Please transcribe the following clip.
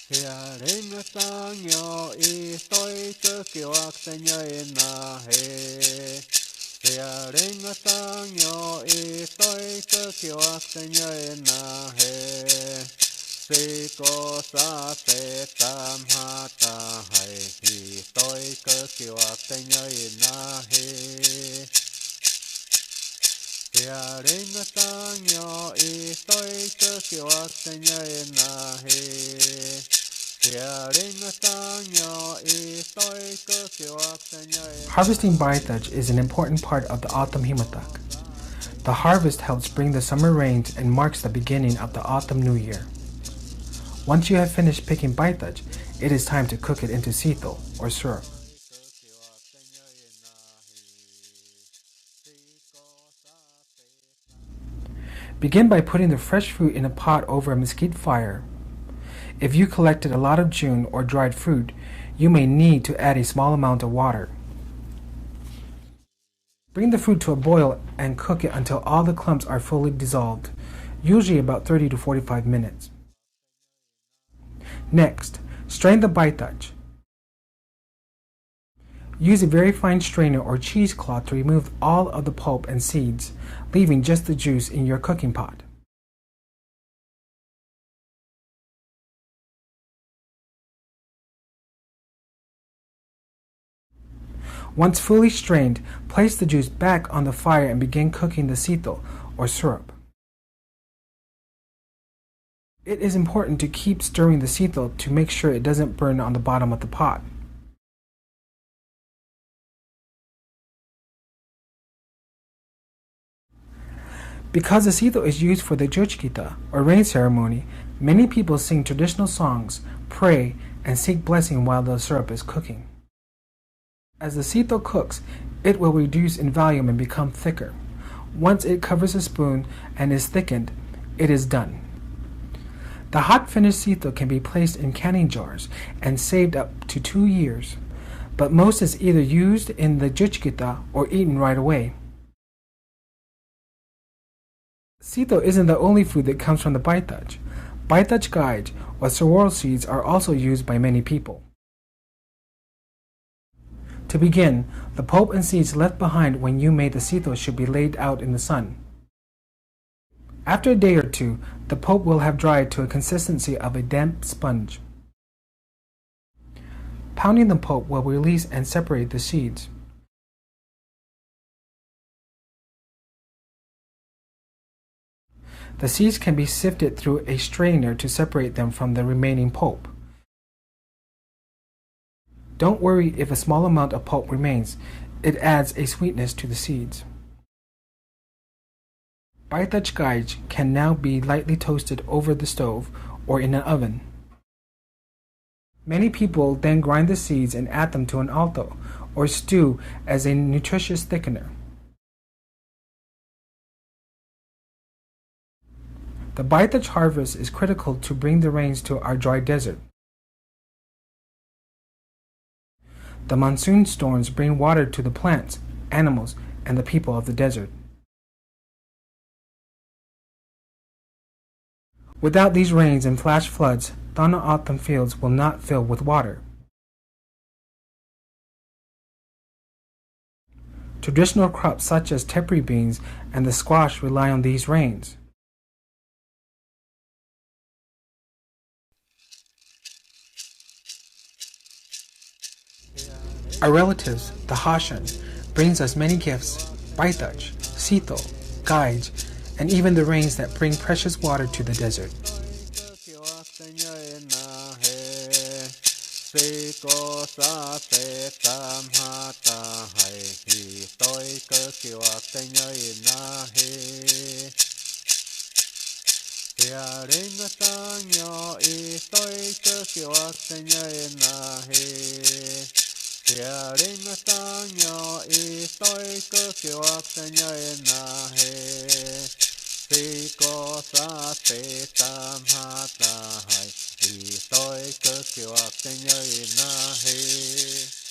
Hia ring sang yo I tôi cơ kiều ác sẽ nhây na he. Hia ring sang yo I tôi cơ kiều ác sẽ nhây na he. Si cô sa se tam ha ta hay hi tôi cơ kiều ác sẽ nhây na he. Hia ring sang yo I tôi cơ kiều ác sẽ nhây na he. Harvesting Bahidaj is an important part of the autumn himatak. The harvest helps bring the summer rains and marks the beginning of the autumn new year. Once you have finished picking Bahidaj, it is time to cook it into sito or syrup. Begin by putting the fresh fruit in a pot over a mesquite fire. If you collected a lot of June or dried fruit, you may need to add a small amount of water. Bring the fruit to a boil and cook it until all the clumps are fully dissolved, usually about 30 to 45 minutes. Next, strain the Bahidaj. Use a very fine strainer or cheesecloth to remove all of the pulp and seeds, leaving just the juice in your cooking pot. Once fully strained, place the juice back on the fire and begin cooking the sito, or syrup. It is important to keep stirring the sito to make sure it doesn't burn on the bottom of the pot. Because the sito is used for the Juchkita, or rain ceremony, many people sing traditional songs, pray, and seek blessing while the syrup is cooking. As the sito cooks, it will reduce in volume and become thicker. Once it covers a spoon and is thickened, it is done. The hot finished sito can be placed in canning jars and saved up to 2 years, but most is either used in the juchkita or eaten right away. Sito isn't the only food that comes from the Bahidaj. Bahidaj guide or saguaro seeds are also used by many people. To begin, the pulp and seeds left behind when you made the sito should be laid out in the sun. After a day or two, the pulp will have dried to a consistency of a damp sponge. Pounding the pulp will release and separate the seeds. The seeds can be sifted through a strainer to separate them from the remaining pulp. Don't worry if a small amount of pulp remains. It adds a sweetness to the seeds. Bahidaj gaij can now be lightly toasted over the stove or in an oven. Many people then grind the seeds and add them to an alto or stew as a nutritious thickener. The Bahidaj harvest is critical to bring the rains to our dry desert. The monsoon storms bring water to the plants, animals, and the people of the desert. Without these rains and flash floods, Tanah autumn fields will not fill with water. Traditional crops such as tepri beans and the squash rely on these rains. Our relatives, the Hashan, brings us many gifts, Bahidaj, sito, gaij, and even the rains that bring precious water to the desert. Hia ring sang yo I tôi cơ kiều ác sẽ nhây na he. Si cô sa se tam ha ta hai I tôi cơ kiều ác sẽ nhây na he.